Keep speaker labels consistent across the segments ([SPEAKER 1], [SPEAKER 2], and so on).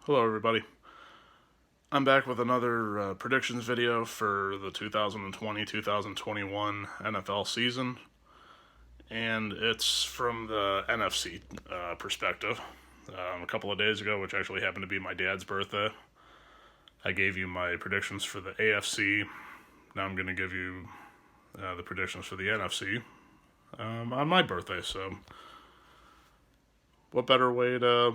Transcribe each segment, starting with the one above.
[SPEAKER 1] Hello everybody. I'm back with another predictions video for the 2020-2021 NFL season, and it's from the NFC perspective. A couple of days ago, which actually happened to be my dad's birthday, I gave you my predictions for the AFC. Now I'm going to give you the predictions for the NFC on my birthday. So, what better way to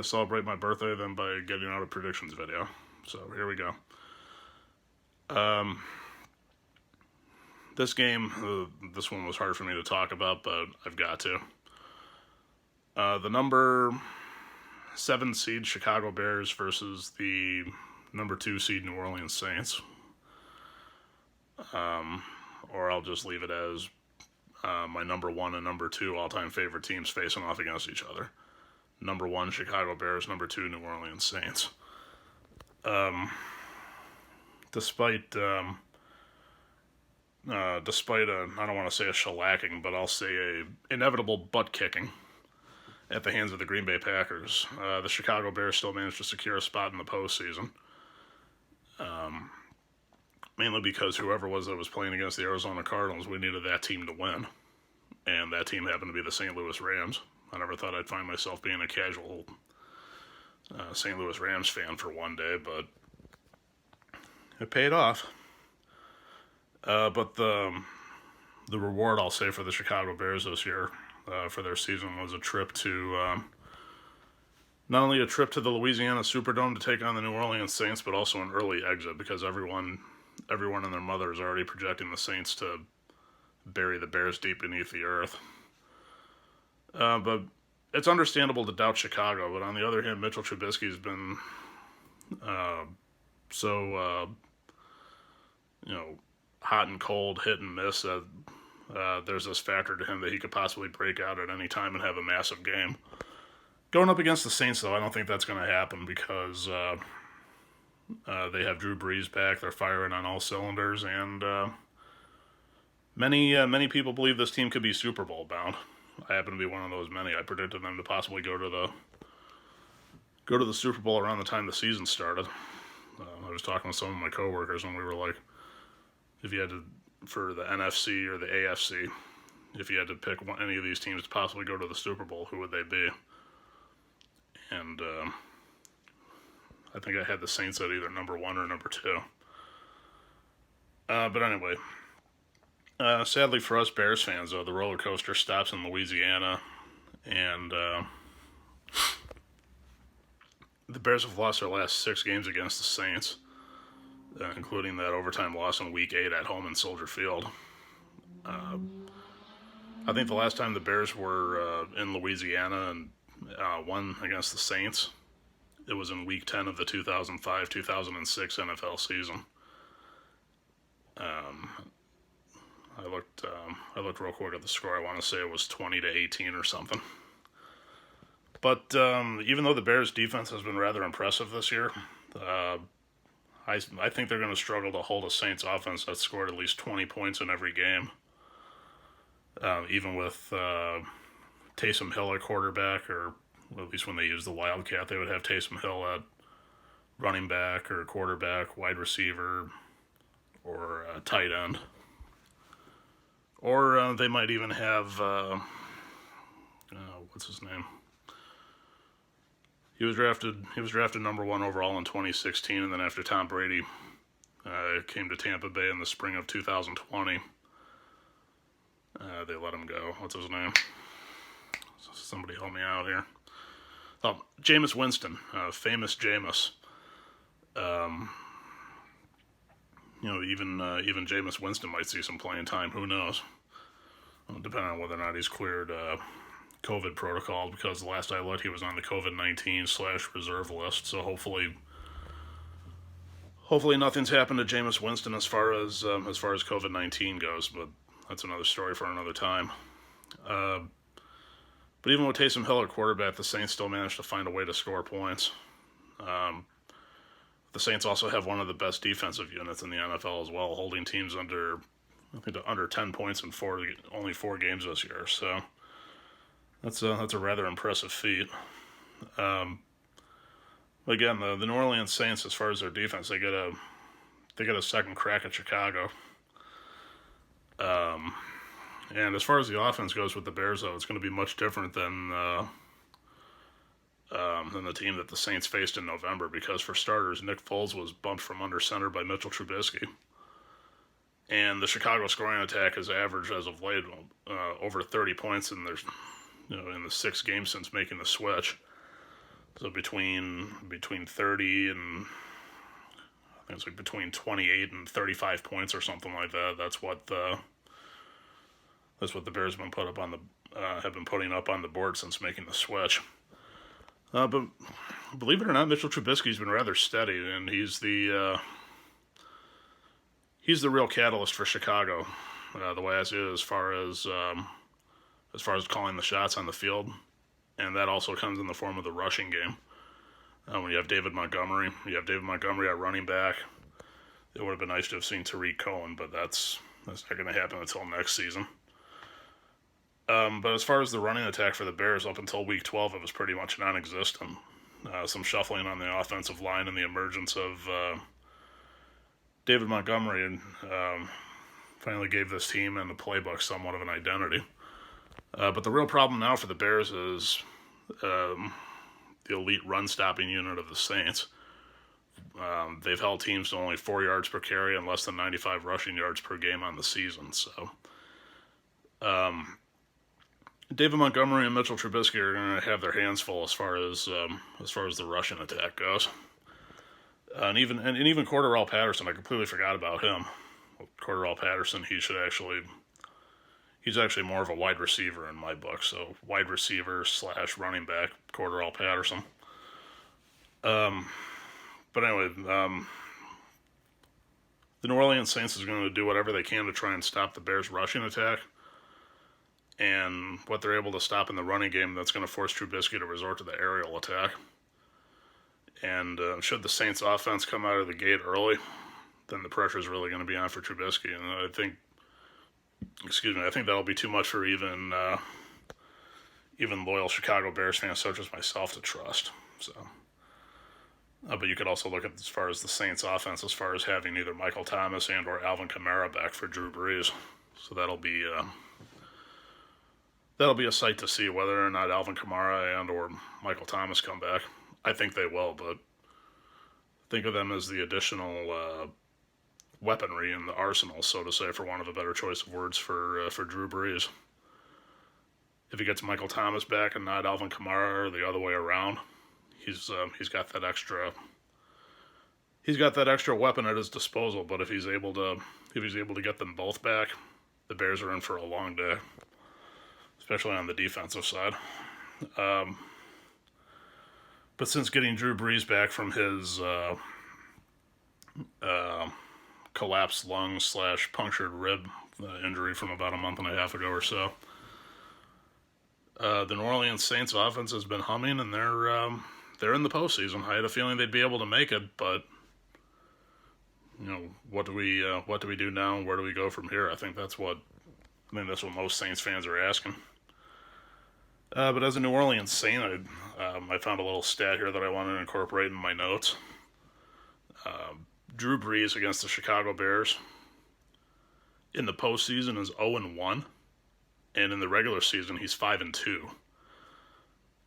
[SPEAKER 1] celebrate my birthday than by getting out a predictions video? So here we go. This game, this one was hard for me to talk about, but I've got to. The number 7 seed Chicago Bears versus the number 2 seed New Orleans Saints. Or I'll just leave it as my number 1 and number 2 all-time favorite teams facing off against each other. Number 1 Chicago Bears, number 2 New Orleans Saints. Despite a, I don't want to say a shellacking, but I'll say a inevitable butt kicking at the hands of the Green Bay Packers, the Chicago Bears still managed to secure a spot in the postseason. Mainly because whoever was that was playing against the Arizona Cardinals, we needed that team to win. And that team happened to be the St. Louis Rams. I never thought I'd find myself being a casual St. Louis Rams fan for one day, but it paid off. But the reward, I'll say, for the Chicago Bears this year for their season was a trip to not only a trip to the Louisiana Superdome to take on the New Orleans Saints, but also an early exit because everyone and their mother is already projecting the Saints to bury the Bears deep beneath the earth. But it's understandable to doubt Chicago, but on the other hand, Mitchell Trubisky's been so hot and cold, hit and miss that there's this factor to him that he could possibly break out at any time and have a massive game. Going up against the Saints, though, I don't think that's going to happen because they have Drew Brees back. They're firing on all cylinders, and many people believe this team could be Super Bowl bound. I happen to be one of those many. I predicted them to possibly go to the Super Bowl around the time the season started. I was talking with some of my coworkers, and we were like, if you had to, for the NFC or the AFC, if you had to pick any of these teams to possibly go to the Super Bowl, who would they be? And I think I had the Saints at either number 1 or number 2. But anyway, sadly for us Bears fans, though, the roller coaster stops in Louisiana, and the Bears have lost their last 6 games against the Saints, including that overtime loss in Week 8 at home in Soldier Field. I think the last time the Bears were in Louisiana and won against the Saints, it was in Week 10 of the 2005-2006 NFL season. I looked real quick at the score. I want to say it was 20-18 or something. But even though the Bears' defense has been rather impressive this year, I think they're going to struggle to hold a Saints offense that scored at least 20 points in every game. Even with Taysom Hill at quarterback, or at least when they use the Wildcat, they would have Taysom Hill at running back or quarterback, wide receiver, or tight end. Or they might even have, what's his name? He was drafted number 1 overall in 2016, and then after Tom Brady came to Tampa Bay in the spring of 2020, they let him go. What's his name? Somebody help me out here. Oh, Jameis Winston, famous Jameis. Even Jameis Winston might see some playing time. Who knows? Well, depending on whether or not he's cleared COVID protocol, because the last I looked, he was on the COVID-19/reserve list. So hopefully nothing's happened to Jameis Winston as far as COVID-19 goes. But that's another story for another time. But even with Taysom Hill at quarterback, the Saints still managed to find a way to score points. The Saints also have one of the best defensive units in the NFL as well, holding teams under 10 points in only 4 games this year. So that's a rather impressive feat. Again, the New Orleans Saints, as far as their defense, they get a second crack at Chicago. And as far as the offense goes with the Bears, though, it's going to be much different than the team that the Saints faced in November, because for starters, Nick Foles was bumped from under center by Mitchell Trubisky. And the Chicago scoring attack has averaged, as of late, over 30 points in in the 6 games since making the switch. So between 30 and I think it's like between 28 and 35 points or something like that. That's what the Bears have been putting up on the board since making the switch. But believe it or not, Mitchell Trubisky's been rather steady, and he's the real catalyst for Chicago. The way I see it, as far as calling the shots on the field, and that also comes in the form of the rushing game. When you have David Montgomery at running back. It would have been nice to have seen Tariq Cohen, but that's not going to happen until next season. But as far as the running attack for the Bears, up until Week 12, it was pretty much non-existent. Some shuffling on the offensive line and the emergence of David Montgomery finally gave this team and the playbook somewhat of an identity. But the real problem now for the Bears is the elite run-stopping unit of the Saints. They've held teams to only 4 yards per carry and less than 95 rushing yards per game on the season. So, David Montgomery and Mitchell Trubisky are going to have their hands full as far as the rushing attack goes. And even Cordarrelle Patterson, I completely forgot about him. Cordarrelle Patterson, he's actually more of a wide receiver in my book. So wide receiver / running back, Cordarrelle Patterson. But anyway, the New Orleans Saints is going to do whatever they can to try and stop the Bears' rushing attack. And what they're able to stop in the running game, that's going to force Trubisky to resort to the aerial attack. And should the Saints' offense come out of the gate early, then the pressure is really going to be on for Trubisky. And I think that'll be too much for even loyal Chicago Bears fans such as myself to trust. So, but you could also look at as far as the Saints' offense, as far as having either Michael Thomas and or Alvin Kamara back for Drew Brees. So that'll be a sight to see whether or not Alvin Kamara and or Michael Thomas come back. I think they will, but think of them as the additional weaponry in the arsenal, so to say, for want of a better choice of words, for Drew Brees. If he gets Michael Thomas back and not Alvin Kamara, or the other way around, he's got that extra weapon at his disposal. But if he's able to get them both back, the Bears are in for a long day, especially on the defensive side. But since getting Drew Brees back from his collapsed lung / punctured rib injury from about a month and a half ago or so, the New Orleans Saints offense has been humming, and they're in the postseason. I had a feeling they'd be able to make it, but what do we do now? Where do we go from here? I think that's what most Saints fans are asking. But as a New Orleans Saint, I found a little stat here that I wanted to incorporate in my notes. Drew Brees against the Chicago Bears in the postseason is 0-1, and in the regular season he's 5-2.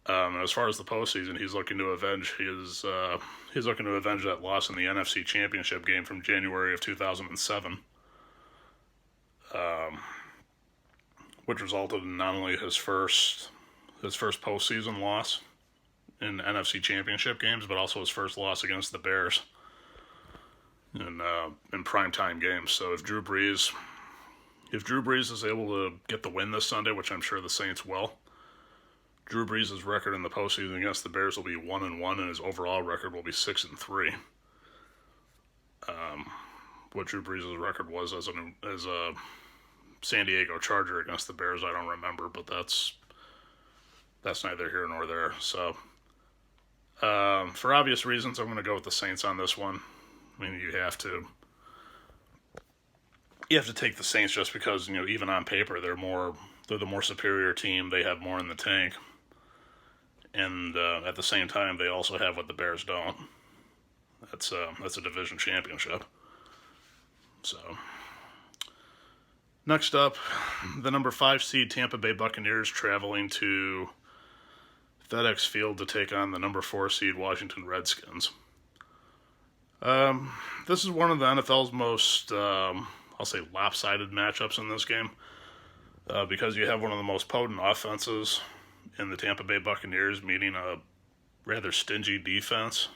[SPEAKER 1] As far as the postseason, he's looking to avenge that loss in the NFC Championship game from January of 2007. Which resulted in not only his first postseason loss in NFC Championship games, but also his first loss against the Bears in primetime games. So if Drew Brees is able to get the win this Sunday, which I'm sure the Saints will, Drew Brees' record in the postseason against the Bears will be 1-1, and his overall record will be 6-3. What Drew Brees' record was as a San Diego Charger against the Bears, I don't remember, but that's neither here nor there. So, for obvious reasons, I'm going to go with the Saints on this one. I mean, you have to take the Saints just because, even on paper, they're the more superior team. They have more in the tank. And at the same time, they also have what the Bears don't. That's a division championship. So, next up, the number 5 seed Tampa Bay Buccaneers traveling to FedEx Field to take on the number 4 seed Washington Redskins. This is one of the NFL's most, I'll say, lopsided matchups in this game, because you have one of the most potent offenses in the Tampa Bay Buccaneers meeting a rather stingy defense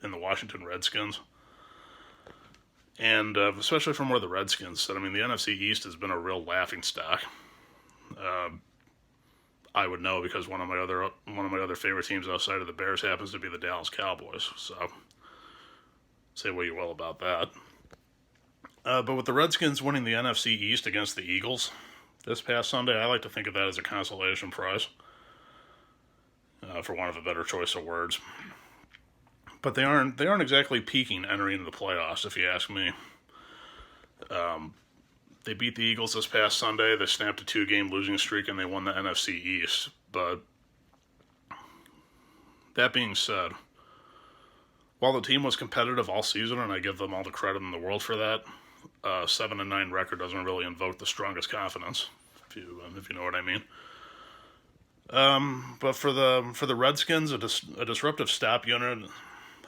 [SPEAKER 1] in the Washington Redskins. And especially from where the Redskins sit, I mean, the NFC East has been a real laughingstock. I would know because one of my other favorite teams outside of the Bears happens to be the Dallas Cowboys. So, say what you will about that. But with the Redskins winning the NFC East against the Eagles this past Sunday, I like to think of that as a consolation prize, for want of a better choice of words. But they aren't exactly peaking entering the playoffs, if you ask me. They beat the Eagles this past Sunday. They snapped a 2-game losing streak, and they won the NFC East. But that being said, while the team was competitive all season, and I give them all the credit in the world for that, 7-9 record doesn't really invoke the strongest confidence, if you know what I mean. But for the Redskins, a disruptive stop unit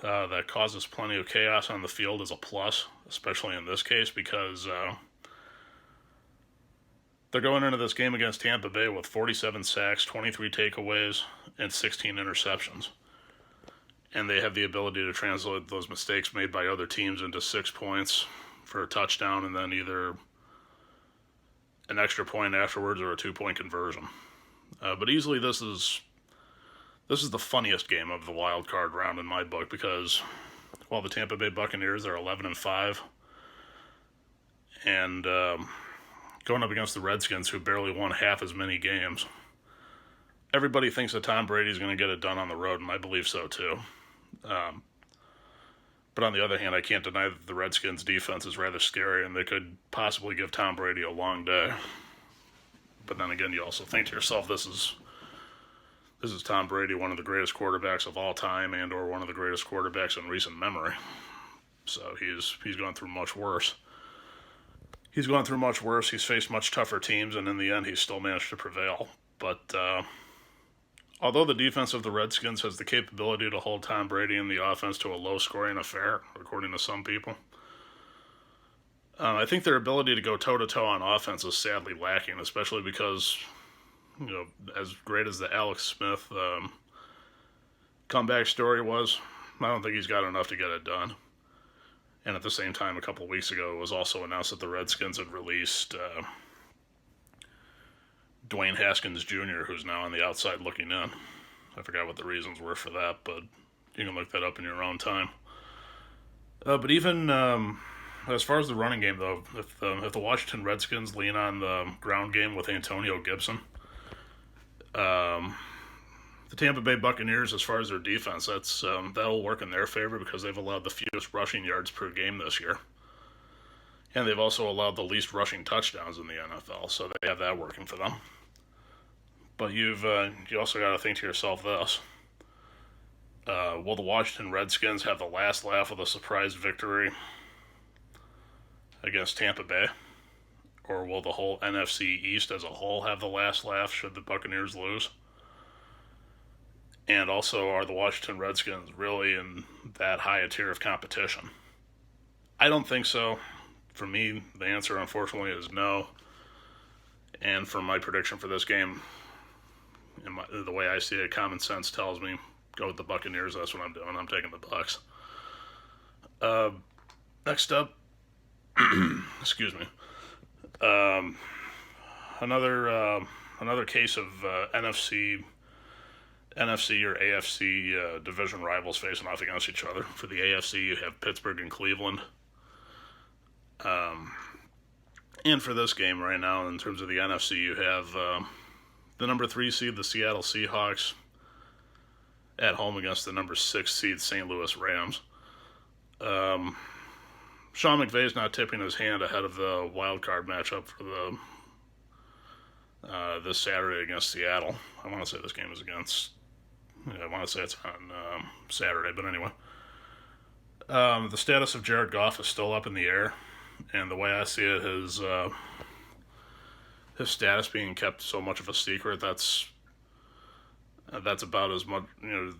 [SPEAKER 1] that causes plenty of chaos on the field is a plus, especially in this case, because they're going into this game against Tampa Bay with 47 sacks, 23 takeaways, and 16 interceptions. And they have the ability to translate those mistakes made by other teams into 6 points for a touchdown, and then either an extra point afterwards or a 2-point conversion. But easily this is the funniest game of the wild card round in my book, because while the Tampa Bay Buccaneers are 11-5 and going up against the Redskins, who barely won half as many games, everybody thinks that Tom Brady's going to get it done on the road, and I believe so too. But on the other hand, I can't deny that the Redskins' defense is rather scary, and they could possibly give Tom Brady a long day. But then again, you also think to yourself, this is Tom Brady, one of the greatest quarterbacks of all time, and or one of the greatest quarterbacks in recent memory. So he's gone through much worse. He's faced much tougher teams, and in the end, he's still managed to prevail. But although the defense of the Redskins has the capability to hold Tom Brady and the offense to a low-scoring affair, according to some people, I think their ability to go toe-to-toe on offense is sadly lacking, especially because, as great as the Alex Smith comeback story was, I don't think he's got enough to get it done. And at the same time, a couple of weeks ago, it was also announced that the Redskins had released Dwayne Haskins Jr., who's now on the outside looking in. I forgot what the reasons were for that, but you can look that up in your own time. But even as far as the running game, though, if the Washington Redskins lean on the ground game with Antonio Gibson, the Tampa Bay Buccaneers, as far as their defense, that'll work in their favor because they've allowed the fewest rushing yards per game this year. And they've also allowed the least rushing touchdowns in the NFL, so they have that working for them. But you also got to think to yourself this. Will the Washington Redskins have the last laugh of the surprise victory against Tampa Bay? Or will the whole NFC East as a whole have the last laugh should the Buccaneers lose? And also, are the Washington Redskins really in that high a tier of competition? I don't think so. For me, the answer, unfortunately, is no. And for my prediction for this game, the way I see it, common sense tells me go with the Buccaneers. That's what I'm doing. I'm taking the Bucs. Next up, excuse me. Another case of NFC or AFC division rivals facing off against each other. For the AFC, you have Pittsburgh and Cleveland. And for this game right now, in terms of the NFC, you have the number 3 seed, the Seattle Seahawks, at home against the number 6 seed, St. Louis Rams. Sean McVay's not tipping his hand ahead of the wild card matchup for this Saturday against Seattle. I want to say this game is against I want to say it's on Saturday, but anyway. The status of Jared Goff is still up in the air, and the way I see it, his status being kept so much of a secret, that's about as much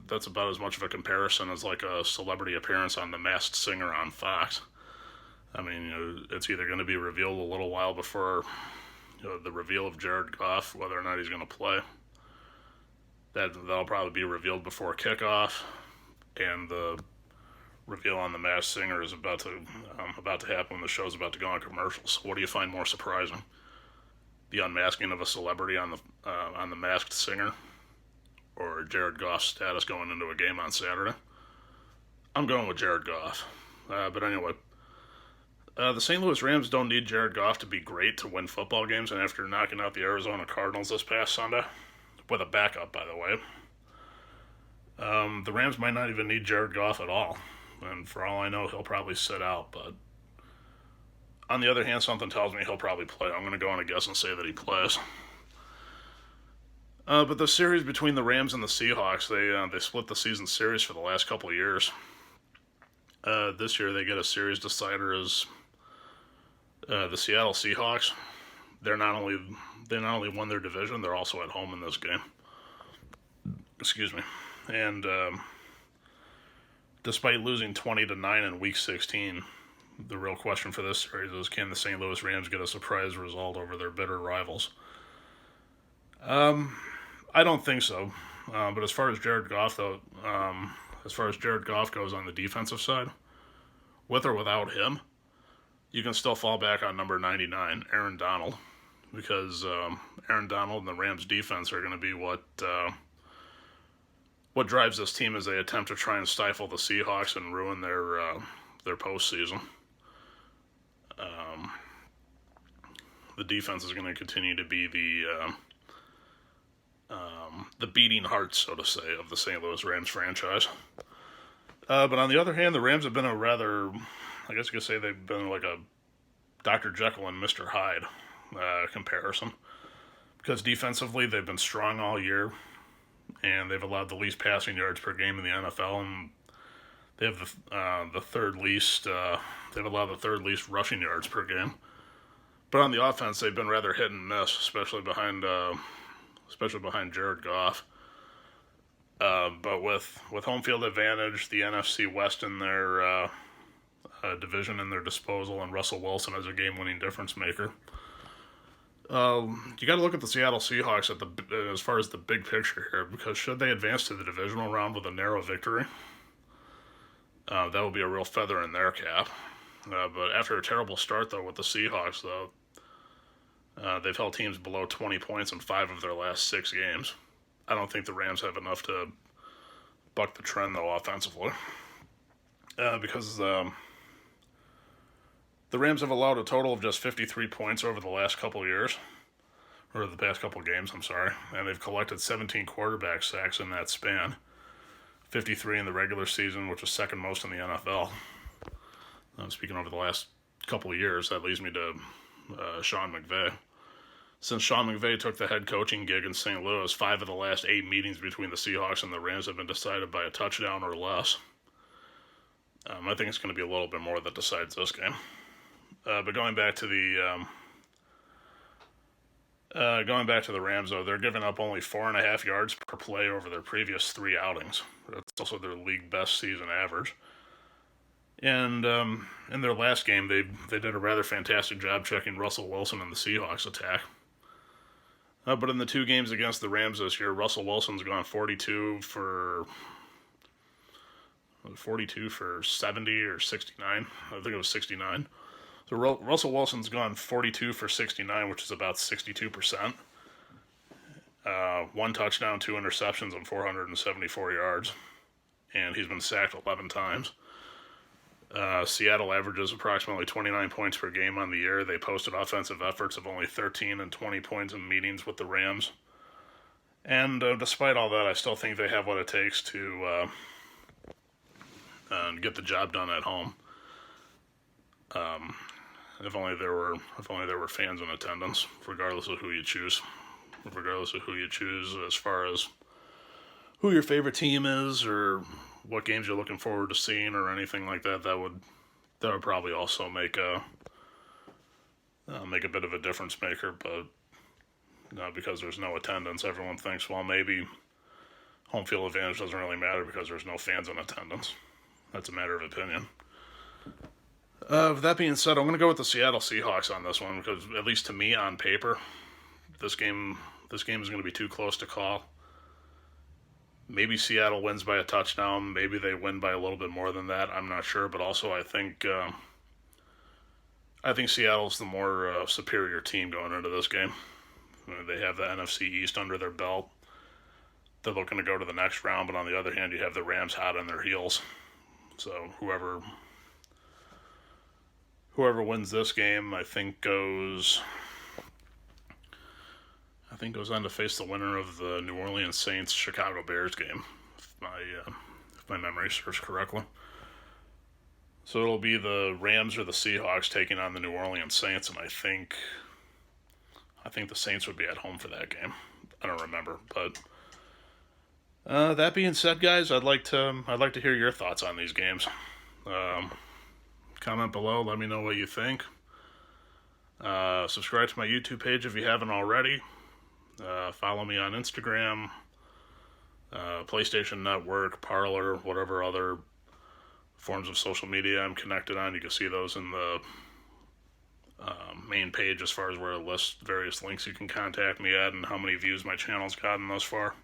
[SPEAKER 1] that's about as much of a comparison as like a celebrity appearance on The Masked Singer on Fox. I mean, it's either going to be revealed a little while before the reveal of Jared Goff, whether or not he's going to play. That'll probably be revealed before kickoff, and the reveal on The Masked Singer is about to happen when the show's about to go on commercials. What do you find more surprising? The unmasking of a celebrity on the Masked Singer, or Jared Goff's status going into a game on Saturday? I'm going with Jared Goff. But anyway, the St. Louis Rams don't need Jared Goff to be great to win football games, and after knocking out the Arizona Cardinals this past Sunday, with a backup, by the way, the Rams might not even need Jared Goff at all. And for all I know, he'll probably sit out. But on the other hand, something tells me he'll probably play. I'm going to go on a guess and say that he plays. But the series between the Rams and the Seahawks, they split the season series for the last couple of years. This year they get a series decider as the Seattle Seahawks. They not only won their division, they're also at home in this game. Excuse me. And despite losing 20-9 in Week 16, the real question for this series is, can the St. Louis Rams get a surprise result over their bitter rivals? I don't think so. But as far as Jared Goff, though, goes on the defensive side, with or without him, you can still fall back on number 99, Aaron Donald, because Aaron Donald and the Rams defense are going to be what drives this team as they attempt to try and stifle the Seahawks and ruin their postseason. The defense is going to continue to be the beating heart, so to say, of the St. Louis Rams franchise. But on the other hand, the Rams have been a rather, I guess you could say they've been like a Dr. Jekyll and Mr. Hyde comparison. Because defensively, they've been strong all year, and they've allowed the least passing yards per game in the NFL, and they have the third least. They've allowed the third least rushing yards per game. But on the offense, they've been rather hit and miss, especially behind Jared Goff. But with home field advantage, the NFC West in their division in their disposal, and Russell Wilson as a game-winning difference maker, you got to look at the Seattle Seahawks as far as the big picture here, because should they advance to the divisional round with a narrow victory, that would be a real feather in their cap. But after a terrible start, though, with the Seahawks, they've held teams below 20 points in 5 of their last 6 games. I don't think the Rams have enough to buck the trend, though, offensively. Because the Rams have allowed a total of just 53 points over the last couple of years. Or the past couple of games, I'm sorry. And they've collected 17 quarterback sacks in that span. 53 in the regular season, which is second most in the NFL. Speaking over the last couple of years, that leads me to Sean McVay. Since Sean McVay took the head coaching gig in St. Louis, 5 of the last 8 meetings between the Seahawks and the Rams have been decided by a touchdown or less. I think it's going to be a little bit more that decides this game. But going back to the Rams, though, they're giving up only 4.5 yards per play over their previous 3 outings. That's also their league best season average. And in their last game, they did a rather fantastic job checking Russell Wilson and the Seahawks attack. But in the 2 games against the Rams this year, Russell Wilson's gone 42 for 70 or 69. I think it was 69. So Russell Wilson's gone 42 for 69, which is about 62%. 1 touchdown, 2 interceptions, and 474 yards. And he's been sacked 11 times. Seattle averages approximately 29 points per game on the year. They posted offensive efforts of only 13 and 20 points in meetings with the Rams. And despite all that, I still think they have what it takes to get the job done at home. If only there were fans in attendance, regardless of who you choose as far as who your favorite team is or what games you're looking forward to seeing or anything like that, that would probably also make a bit of a difference maker. But because there's no attendance, everyone thinks, well, maybe home field advantage doesn't really matter because there's no fans in attendance. That's a matter of opinion. With that being said, I'm going to go with the Seattle Seahawks on this one because, at least to me, on paper, this game is going to be too close to call. Maybe Seattle wins by a touchdown. Maybe they win by a little bit more than that. I'm not sure, but also I think Seattle's the more superior team going into this game. They have the NFC East under their belt. They're looking to go to the next round, but on the other hand, you have the Rams hot on their heels. So whoever wins this game, I think goes on to face the winner of the New Orleans Saints Chicago Bears game, if my memory serves correctly. So it'll be the Rams or the Seahawks taking on the New Orleans Saints, and I think the Saints would be at home for that game. I don't remember, but that being said, guys, I'd like to hear your thoughts on these games. Comment below. Let me know what you think. Subscribe to my YouTube page if you haven't already. Follow me on Instagram, PlayStation Network, Parler, whatever other forms of social media I'm connected on. You can see those in the main page as far as where it lists various links you can contact me at and how many views my channel's gotten thus far.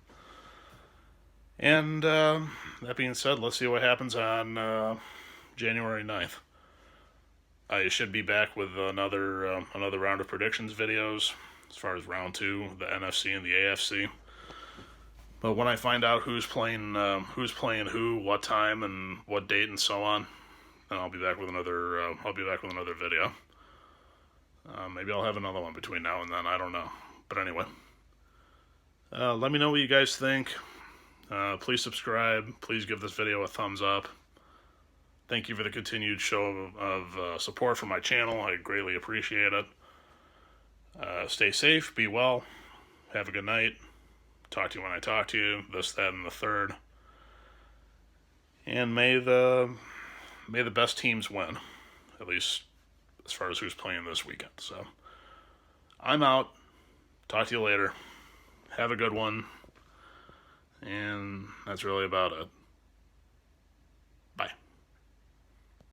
[SPEAKER 1] And that being said, let's see what happens on January 9th. I should be back with another round of predictions videos as far as round 2, the NFC and the AFC. But when I find out who's playing who, what time, and what date, and so on, then I'll be back with another video. Maybe I'll have another one between now and then. I don't know. But anyway, let me know what you guys think. Please subscribe. Please give this video a thumbs up. Thank you for the continued show of support for my channel. I greatly appreciate it. Stay safe. Be well. Have a good night. Talk to you when I talk to you. This, that, and the third. And may the best teams win. At least as far as who's playing this weekend. So I'm out. Talk to you later. Have a good one. And that's really about it.